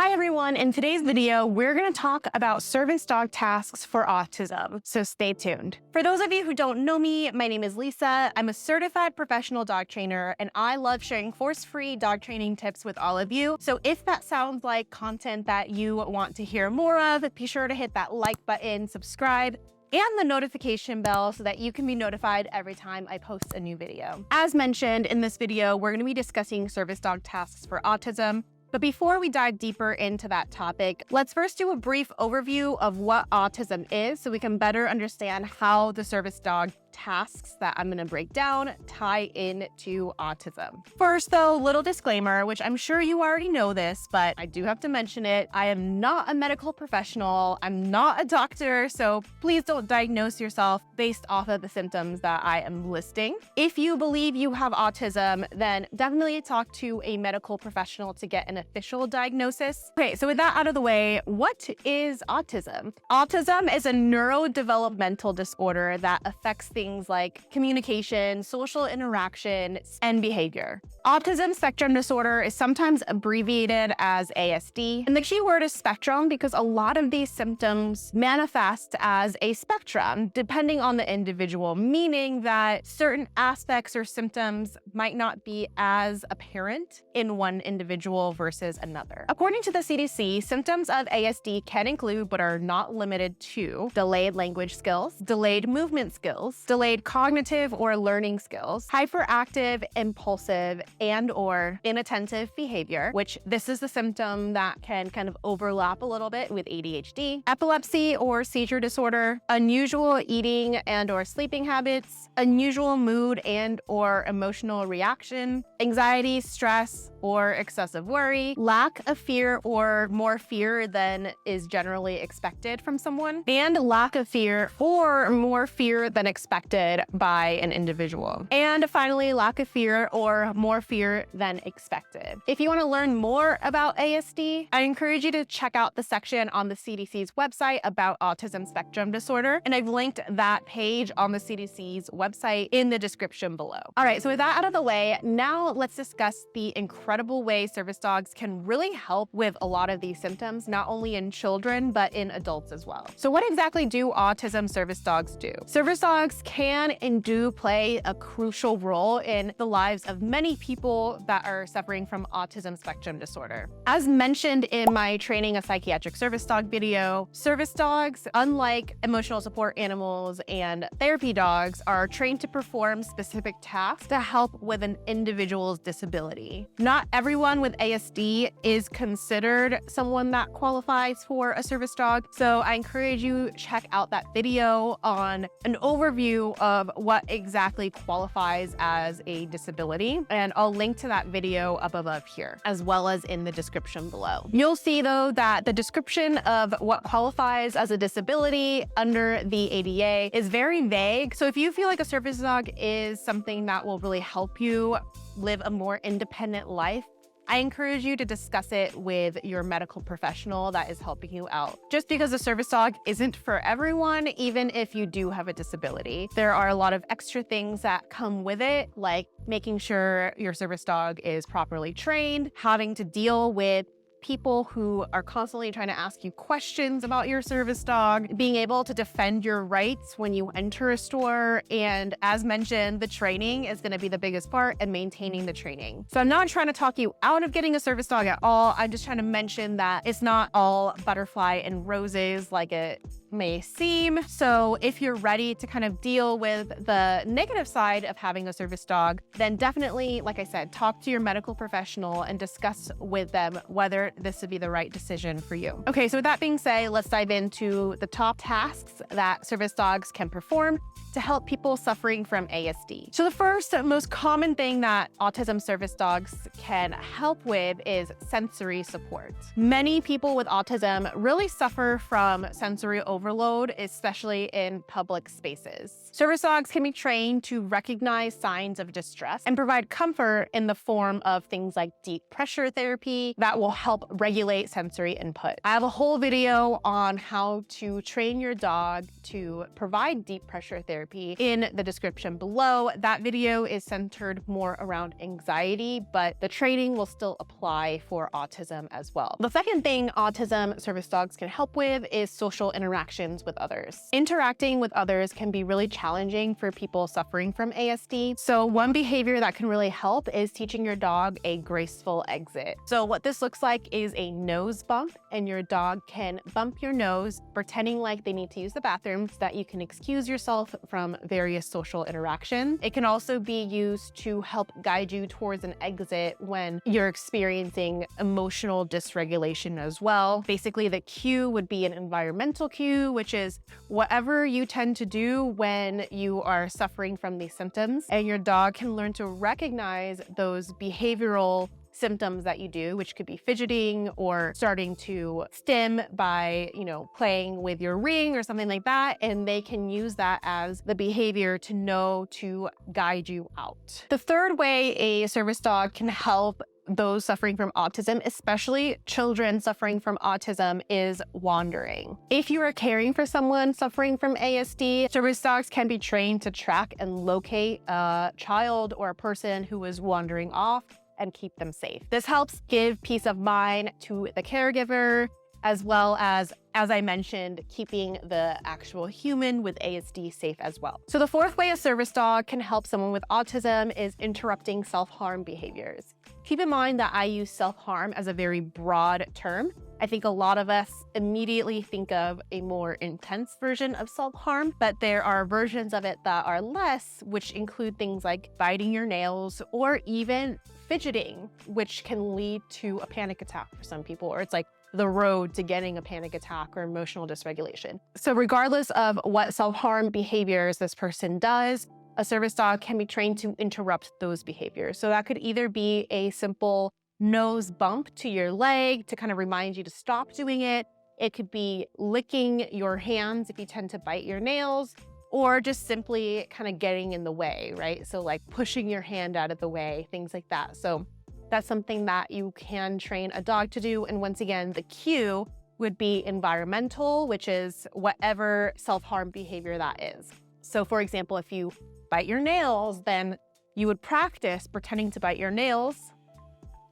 Hi everyone, in today's video, we're going to talk about service dog tasks for autism, so stay tuned. For those of you who don't know me, my name is Lisa. I'm a certified professional dog trainer, and I love sharing force-free dog training tips with all of you. So if that sounds like content that you want to hear more of, be sure to hit that like button, subscribe, and the notification bell so that you can be notified every time I post a new video. As mentioned in this video, we're going to be discussing service dog tasks for autism. But before we dive deeper into that topic, let's first do a brief overview of what autism is so we can better understand how the service dog tasks that I'm going to break down tie into autism. First though, little disclaimer, which I'm sure you already know this, but I do have to mention it. I am not a medical professional. I'm not a doctor, so please don't diagnose yourself based off of the symptoms that I am listing. If you believe you have autism, then definitely talk to a medical professional to get an official diagnosis. Okay, so with that out of the way, what is autism? Autism is a neurodevelopmental disorder that affects things like communication, social interaction, and behavior. Autism spectrum disorder is sometimes abbreviated as ASD. And the key word is spectrum because a lot of these symptoms manifest as a spectrum depending on the individual, meaning that certain aspects or symptoms might not be as apparent in one individual versus another. According to the CDC, symptoms of ASD can include, but are not limited to, delayed language skills, delayed movement skills, delayed cognitive or learning skills, hyperactive, impulsive, and/or inattentive behavior, which this is the symptom that can kind of overlap a little bit with ADHD, epilepsy or seizure disorder, unusual eating and/or sleeping habits, unusual mood and/or emotional reaction, anxiety, stress, or excessive worry, lack of fear or more fear than is generally expected from someone, and lack of fear or more fear than expected by an individual. And finally, lack of fear or more fear than expected. If you want to learn more about ASD, I encourage you to check out the section on the CDC's website about autism spectrum disorder, and I've linked that page on the CDC's website in the description below. All right, so with that out of the way, now let's discuss the incredible way service dogs can really help with a lot of these symptoms, not only in children, but in adults as well. So what exactly do autism service dogs do? Service dogs can and do play a crucial role in the lives of many people that are suffering from autism spectrum disorder. As mentioned in my Training a Psychiatric Service Dog video, service dogs, unlike emotional support animals and therapy dogs, are trained to perform specific tasks to help with an individual's disability. Not everyone with ASD is considered someone that qualifies for a service dog, so I encourage you to check out that video on an overview of what exactly qualifies as a disability, and I'll link to that video up above here, as well as in the description below. You'll see though that the description of what qualifies as a disability under the ADA is very vague, so if you feel like a service dog is something that will really help you live a more independent life, I encourage you to discuss it with your medical professional that is helping you out. Just because a service dog isn't for everyone, even if you do have a disability, there are a lot of extra things that come with it, like making sure your service dog is properly trained, having to deal with people who are constantly trying to ask you questions about your service dog, being able to defend your rights when you enter a store, and as mentioned, the training is going to be the biggest part and maintaining the training. So I'm not trying to talk you out of getting a service dog at all. I'm just trying to mention that it's not all butterfly and roses like it may seem. So if you're ready to kind of deal with the negative side of having a service dog, then definitely, like I said, talk to your medical professional and discuss with them whether this would be the right decision for you. Okay, so with that being said, let's dive into the top tasks that service dogs can perform to help people suffering from ASD. So the first most common thing that autism service dogs can help with is sensory support. Many people with autism really suffer from sensory overload overload, especially in public spaces. Service dogs can be trained to recognize signs of distress and provide comfort in the form of things like deep pressure therapy that will help regulate sensory input. I have a whole video on how to train your dog to provide deep pressure therapy in the description below. That video is centered more around anxiety, but the training will still apply for autism as well. The second thing autism service dogs can help with is social interactions with others. Interacting with others can be really challenging for people suffering from ASD. So one behavior that can really help is teaching your dog a graceful exit. So what this looks like is a nose bump, and your dog can bump your nose, pretending like they need to use the bathroom so that you can excuse yourself from various social interactions. It can also be used to help guide you towards an exit when you're experiencing emotional dysregulation as well. Basically, the cue would be an environmental cue, which is whatever you tend to do when you are suffering from these symptoms, and your dog can learn to recognize those behavioral symptoms that you do, which could be fidgeting or starting to stim by, playing with your ring or something like that. And they can use that as the behavior to know to guide you out. The third way a service dog can help those suffering from autism, especially children suffering from autism, is wandering. If you are caring for someone suffering from ASD, service dogs can be trained to track and locate a child or a person who is wandering off and keep them safe. This helps give peace of mind to the caregiver, as well as I mentioned, keeping the actual human with ASD safe as well. So the fourth way a service dog can help someone with autism is interrupting self-harm behaviors. Keep in mind that I use self-harm as a very broad term. I think a lot of us immediately think of a more intense version of self-harm, but there are versions of it that are less, which include things like biting your nails or even fidgeting, which can lead to a panic attack for some people, or it's like the road to getting a panic attack or emotional dysregulation. So regardless of what self-harm behaviors this person does, a service dog can be trained to interrupt those behaviors. So that could either be a simple nose bump to your leg to kind of remind you to stop doing it. It could be licking your hands if you tend to bite your nails, or just simply kind of getting in the way, right? So like pushing your hand out of the way, things like that. So that's something that you can train a dog to do. And once again, the cue would be environmental, which is whatever self-harm behavior that is. So for example, if you bite your nails, then you would practice pretending to bite your nails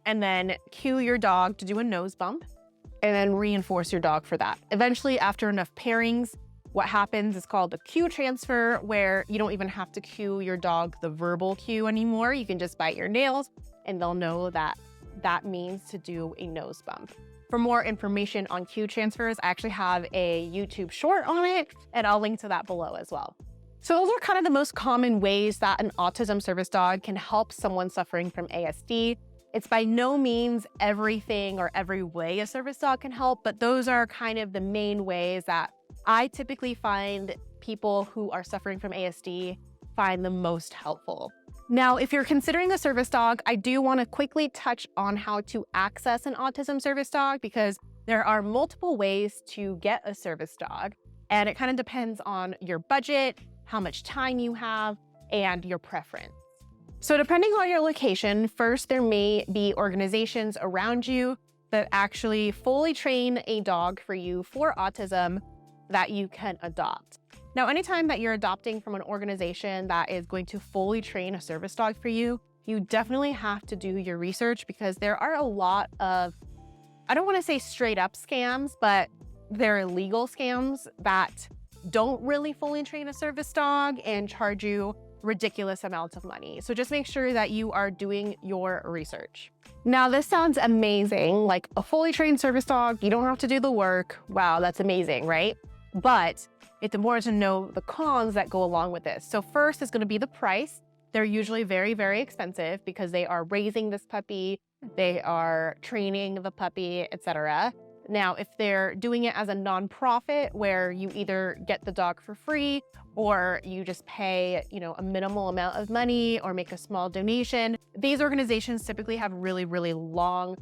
and then cue your dog to do a nose bump and then reinforce your dog for that. Eventually, after enough pairings, what happens is called the cue transfer, where you don't even have to cue your dog the verbal cue anymore. You can just bite your nails and they'll know that that means to do a nose bump. For more information on cue transfers, I actually have a YouTube short on it, and I'll link to that below as well. So those are kind of the most common ways that an autism service dog can help someone suffering from ASD. It's by no means everything or every way a service dog can help, but those are kind of the main ways that I typically find people who are suffering from ASD find the most helpful. Now, if you're considering a service dog, I do want to quickly touch on how to access an autism service dog, because there are multiple ways to get a service dog, and it kind of depends on your budget, how much time you have, and your preference. So depending on your location, first, there may be organizations around you that actually fully train a dog for you for autism that you can adopt. Now, anytime that you're adopting from an organization that is going to fully train a service dog for you, you definitely have to do your research, because there are a lot of, I don't want to say straight up scams, but they're illegal scams that don't really fully train a service dog and charge you ridiculous amounts of money. So just make sure that you are doing your research. Now, this sounds amazing, like a fully trained service dog, you don't have to do the work. Wow, that's amazing, right? But it's important to know the cons that go along with this. So first is going to be the price. They're usually very, very expensive because they are raising this puppy, they are training the puppy, etc. Now, if they're doing it as a nonprofit where you either get the dog for free or you just pay, a minimal amount of money or make a small donation, these organizations typically have really, really long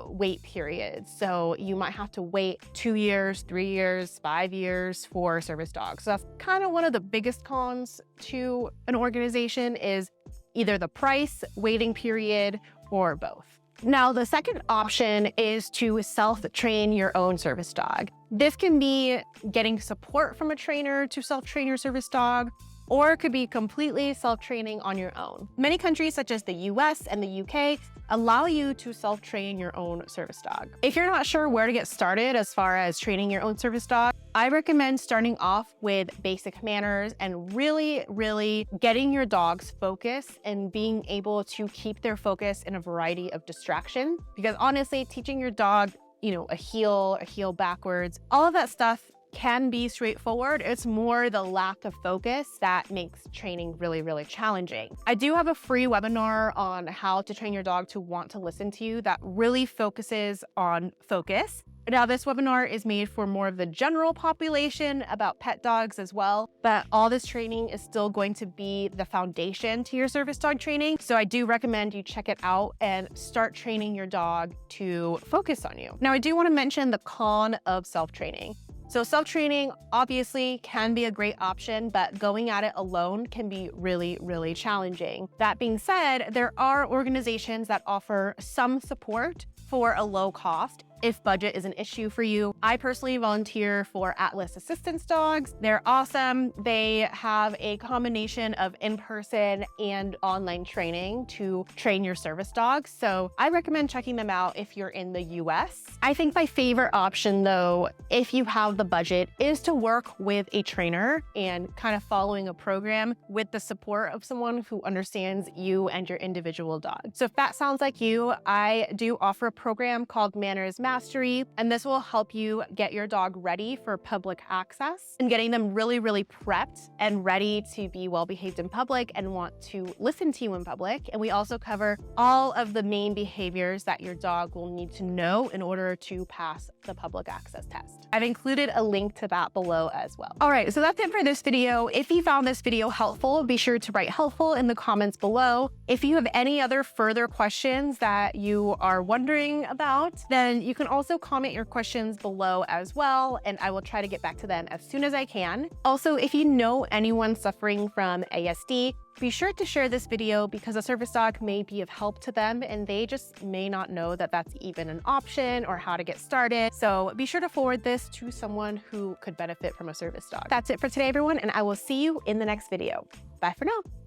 wait periods. So you might have to wait 2 years, 3 years, 5 years for service dogs. So that's kind of one of the biggest cons to an organization is either the price, waiting period, or both. Now, the second option is to self-train your own service dog. This can be getting support from a trainer to self-train your service dog, or it could be completely self-training on your own. Many countries such as the US and the UK allow you to self-train your own service dog. If you're not sure where to get started as far as training your own service dog, I recommend starting off with basic manners and really getting your dog's focus and being able to keep their focus in a variety of distractions. Because honestly, teaching your dog, a heel backwards, all of that stuff can be straightforward. It's more the lack of focus that makes training really challenging. I do have a free webinar on how to train your dog to want to listen to you that really focuses on focus. Now, this webinar is made for more of the general population about pet dogs as well, but all this training is still going to be the foundation to your service dog training. So I do recommend you check it out and start training your dog to focus on you. Now, I do want to mention the con of self-training. So self-training obviously can be a great option, but going at it alone can be really challenging. That being said, there are organizations that offer some support for a low cost if budget is an issue for you. I personally volunteer for Atlas Assistance Dogs. They're awesome. They have a combination of in-person and online training to train your service dogs. So I recommend checking them out if you're in the US. I think my favorite option though, if you have the budget, is to work with a trainer and kind of following a program with the support of someone who understands you and your individual dog. So if that sounds like you, I do offer a program called Manners Mastery, and this will help you get your dog ready for public access and getting them really prepped and ready to be well behaved in public and want to listen to you in public. And we also cover all of the main behaviors that your dog will need to know in order to pass the public access test. I've included a link to that below as well. All right, so that's it for this video. If you found this video helpful, be sure to write helpful in the comments below. If you have any other further questions that you are wondering about, then you can also comment your questions below as well, and I will try to get back to them as soon as I can. Also, if you know anyone suffering from ASD, be sure to share this video because a service dog may be of help to them and they just may not know that that's even an option or how to get started. So be sure to forward this to someone who could benefit from a service dog. That's it for today, everyone, and I will see you in the next video. Bye for now.